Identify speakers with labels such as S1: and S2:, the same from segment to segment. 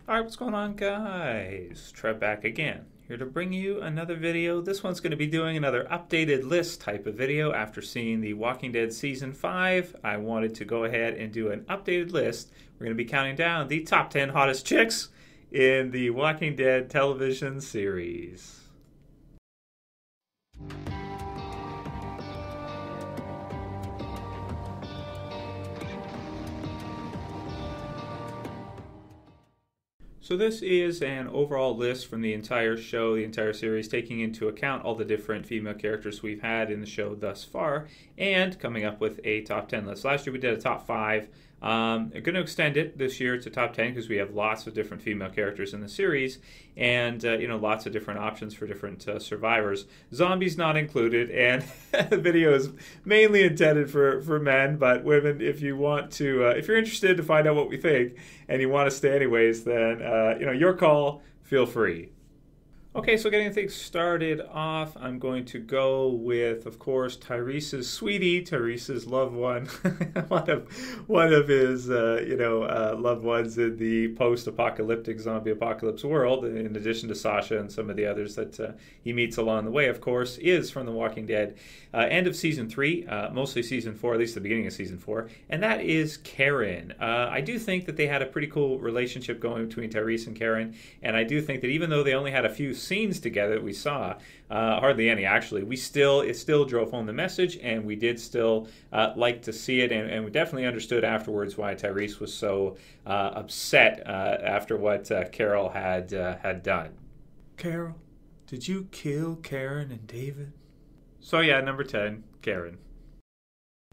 S1: Alright, what's going on, guys? Trev back again, here to bring you another video. This one's going to be doing another updated list type of video. After seeing The Walking Dead Season 5, I wanted to go ahead and do an updated list. We're going to be counting down the top 10 hottest chicks in the Walking Dead television series. So this is an overall list from the entire show, the entire series, taking into account all the different female characters we've had in the show thus far, and coming up with a top 10 list. Last year we did a top 5. I'm going to extend it this year to top 10 because we have lots of different female characters in the series, and lots of different options for different survivors. Zombies not included, and the video is mainly intended for men, but women, if you want to, if you're interested to find out what we think and you want to stay anyways, then your call. Feel free. Okay, so getting things started off, I'm going to go with, of course, Tyrese's sweetie, Tyrese's loved one, one of his, loved ones in the post-apocalyptic zombie apocalypse world. In addition to Sasha and some of the others that he meets along the way, of course, is from The Walking Dead. End of season 3, mostly season 4, at least the beginning of season 4, and that is Karen. I do think that they had a pretty cool relationship going between Tyrese and Karen, and I do think that even though they only had a few scenes together that we saw, hardly any actually, it still drove home the message, and we did still like to see it, and we definitely understood afterwards why Tyrese was so upset after what Carol had done. Carol, did you kill Karen and David? So yeah, number 10, Karen.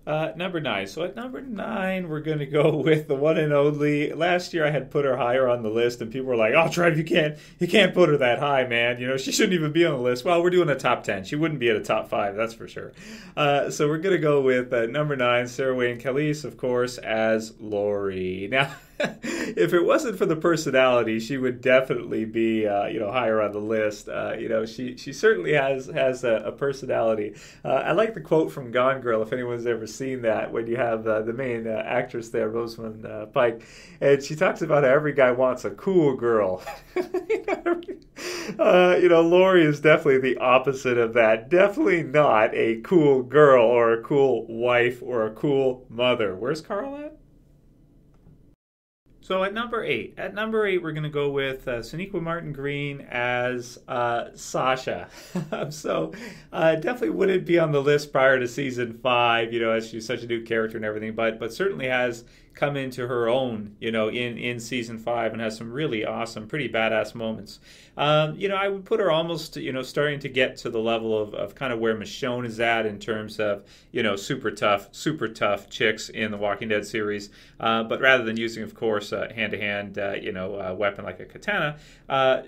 S1: Number 9. So at number 9, we're going to go with the one and only. Last year I had put her higher on the list, and people were like, "Oh, Trev, you can't put her that high, man. She shouldn't even be on the list." Well, we're doing a top 10. She wouldn't be at a top 5, that's for sure. So we're going to go with number 9, Sarah Wayne Callies, of course, as Laurie. Now, if it wasn't for the personality, she would definitely be, higher on the list. She certainly has a personality. I like the quote from Gone Girl, if anyone's ever seen that, when you have the main actress there, Rosamund Pike, and she talks about how every guy wants a cool girl. Laurie is definitely the opposite of that. Definitely not a cool girl or a cool wife or a cool mother. Where's Carl at? So at number 8, we're going to go with Sonequa Martin Green as Sasha. So definitely wouldn't be on the list prior to season 5, as she's such a new character and everything, but certainly has come into her own, in season 5, and has some really awesome, pretty badass moments. I would put her almost, starting to get to the level of kind of where Michonne is at in terms of, super tough chicks in the Walking Dead series. But rather than using, of course, hand-to-hand, weapon like a katana,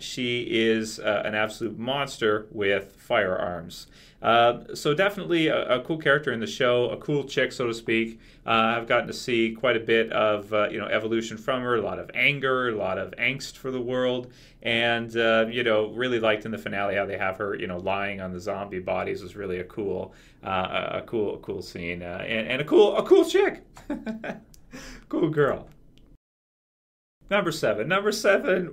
S1: she is an absolute monster with firearms. So definitely a cool character in the show, a cool chick, so to speak. I've gotten to see quite a bit of evolution from her, a lot of anger, a lot of angst for the world, and really liked in the finale how they have her lying on the zombie bodies. Was really a cool scene, and a cool chick, cool girl. Number 7,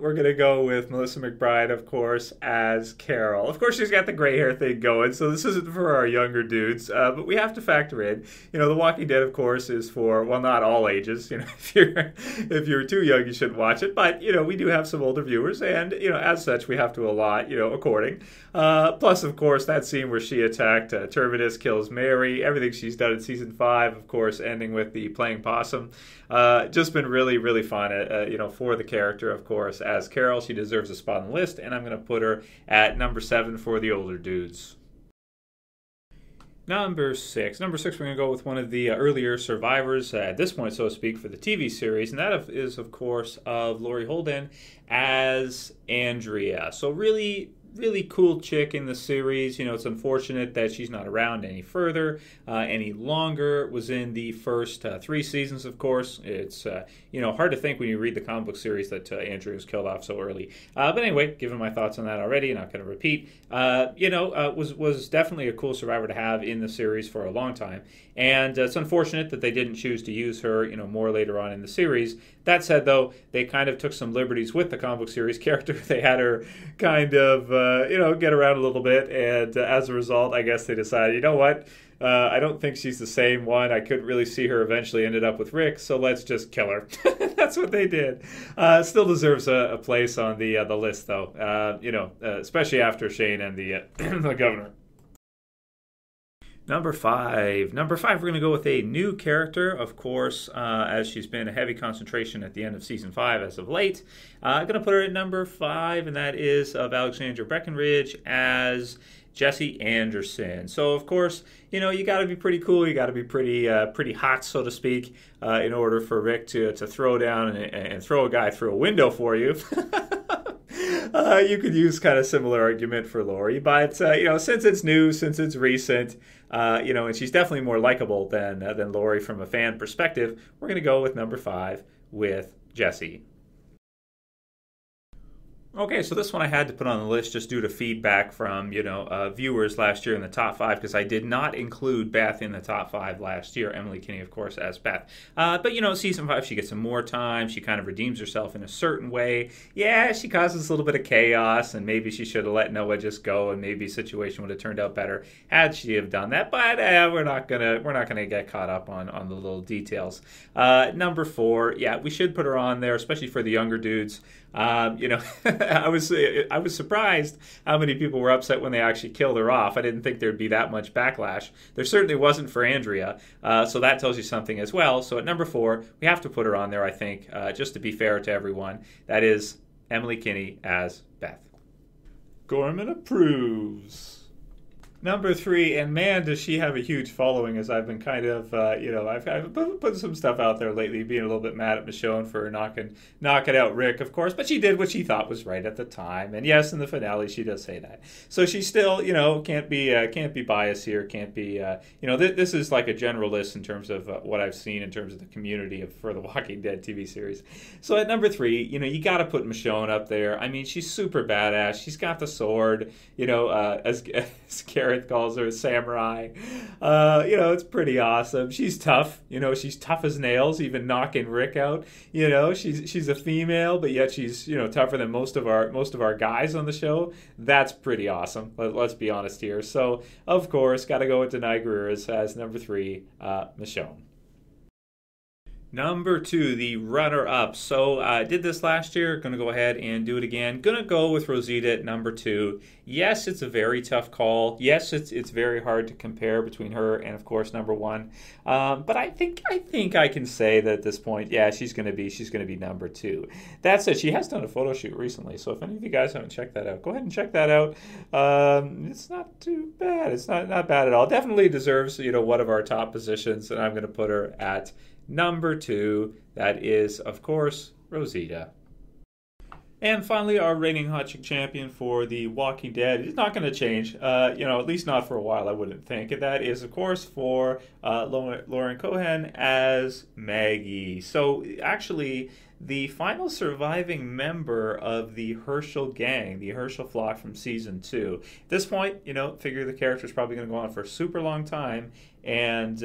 S1: we're going to go with Melissa Mcbride, of course, as Carol. Of course, she's got the gray hair thing going, so this isn't for our younger dudes, but we have to factor in, The Walking Dead, of course, is for, well, not all ages. If you're too young, you shouldn't watch it, but, we do have some older viewers, and, as such, we have to allot, according. Plus, of course, that scene where she attacked Terminus, kills Mary, everything she's done in season 5, of course, ending with the playing possum. Just been really, really fun, for the character, of course, as Carol. She deserves a spot on the list, and I'm going to put her at number 7 for the older dudes. Number 6, we're going to go with one of the earlier survivors, at this point, so to speak, for the TV series, and that is, of course, of Laurie Holden as Andrea. So really cool chick in the series. It's unfortunate that she's not around any further, any longer. Was in the first 3 seasons, of course. It's, hard to think when you read the comic book series that Andrea was killed off so early. But anyway, given my thoughts on that already, not going to repeat, was definitely a cool survivor to have in the series for a long time. And it's unfortunate that they didn't choose to use her, more later on in the series. That said, though, they kind of took some liberties with the comic book series character. They had her kind of, get around a little bit, and as a result, I guess they decided, you know what? I don't think she's the same one. I couldn't really see her eventually ended up with Rick, so let's just kill her. That's what they did. Still deserves a place on the list, though. Especially after Shane and the the governor. Number five, we're going to go with a new character, of course, as she's been a heavy concentration at the end of Season 5 as of late. I'm going to put her at number 5, and that is of Alexandra Breckenridge as Jessi Anderson. So, of course, you got to be pretty cool. You got to be pretty hot, so to speak, in order for Rick to throw down and throw a guy through a window for you. You could use kind of similar argument for Laurie, but since it's new, since it's recent, and she's definitely more likable than Laurie from a fan perspective, we're going to go with number 5 with Jessi. Okay, so this one I had to put on the list just due to feedback from, viewers last year in the top 5, because I did not include Beth in the top 5 last year. Emily Kinney, of course, as Beth. But, Season 5, she gets some more time. She kind of redeems herself in a certain way. Yeah, she causes a little bit of chaos, and maybe she should have let Noah just go, and maybe the situation would have turned out better had she have done that. But we're not gonna get caught up on the little details. Number 4, yeah, we should put her on there, especially for the younger dudes. I was surprised how many people were upset when they actually killed her off. I didn't think there'd be that much backlash. There certainly wasn't for Andrea, so that tells you something as well. So at number 4, we have to put her on there, I think, just to be fair to everyone. That is Emily Kinney as Beth. Gorman approves. Number 3, and man, does she have a huge following, as I've been kind of, I've put some stuff out there lately, being a little bit mad at Michonne for knocking out Rick, of course, but she did what she thought was right at the time, and yes, in the finale, she does say that. So she still, can't be biased here, can't be, this is like a general list in terms of what I've seen in terms of the community for the Walking Dead TV series. So at number 3, you got to put Michonne up there. I mean, she's super badass. She's got the sword, as Gareth calls her a samurai. It's pretty awesome. She's tough. She's tough as nails, even knocking Rick out. She's a female, but yet she's tougher than most of our guys on the show. That's pretty awesome. Let's be honest here. So of course, got to go with Danai Gurira as number 3, Michonne. Number 2, the runner-up. So I did this last year. Going to go ahead and do it again. Going to go with Rosita at number 2. Yes, it's a very tough call. Yes, it's very hard to compare between her and, of course, number 1. But I think I can say that at this point, yeah, she's going to be number 2. That said, she has done a photo shoot recently. So if any of you guys haven't checked that out, go ahead and check that out. It's not too bad. It's not bad at all. Definitely deserves one of our top positions, and I'm going to put her at number 2, that is, of course, Rosita. And finally, our reigning hot chick champion for The Walking Dead is not going to change, at least not for a while, I wouldn't think. And that is, of course, for Lauren Cohen as Maggie. So, actually, the final surviving member of the Herschel gang, the Herschel flock from Season 2. At this point, figure the character's probably going to go on for a super long time, and,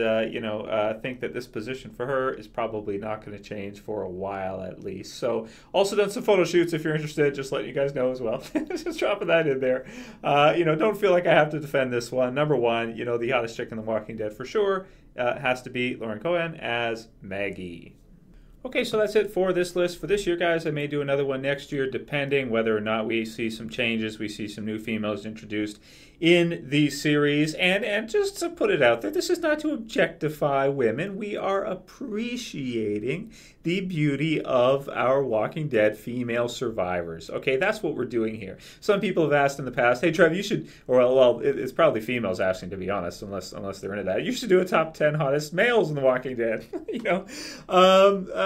S1: think that this position for her is probably not going to change for a while at least. So, also done some photo shoots if you're interested, just letting you guys know as well. Just dropping that in there. Don't feel like I have to defend this one. Number 1, the hottest chick in The Walking Dead for sure, has to be Lauren Cohen as Maggie. Okay, so that's it for this list for this year, guys. I may do another one next year, depending whether or not we see some changes, we see some new females introduced in the series. And just to put it out there, this is not to objectify women. We are appreciating the beauty of our Walking Dead female survivors. Okay, that's what we're doing here. Some people have asked in the past, hey, Trev, you should, it's probably females asking, to be honest, unless they're into that. You should do a top 10 hottest males in The Walking Dead.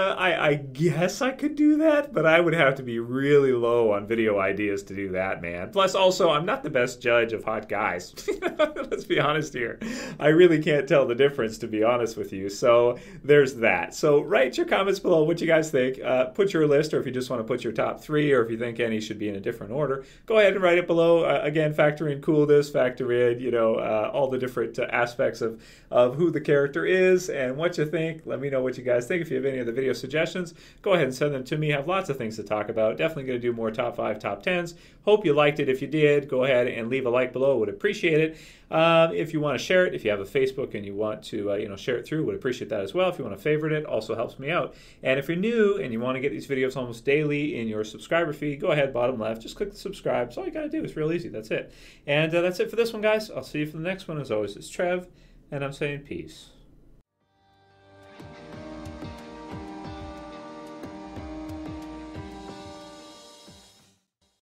S1: I guess I could do that, but I would have to be really low on video ideas to do that, man. Plus, also, I'm not the best judge of hot guys. Let's be honest here. I really can't tell the difference, to be honest with you. So there's that. So write your comments below what you guys think. Put your list, or if you just want to put your top 3, or if you think any should be in a different order, go ahead and write it below. Again, factor in coolness, factor in, all the different aspects of who the character is and what you think. Let me know what you guys think. If you have any of the video suggestions, go ahead and send them to me. I have lots of things to talk about. Definitely going to do more top 5, top 10s. Hope you liked it. If you did, go ahead and leave a like below. Would appreciate it. If you want to share it, if you have a Facebook and you want to share it through, would appreciate that as well. If you want to favorite it, also helps me out. And if you're new and you want to get these videos almost daily in your subscriber feed, go ahead, bottom left, just click the subscribe. That's all you got to do. It's real easy. That's it. And that's it for this one, guys. I'll see you for the next one. As always, it's Trev, and I'm saying peace.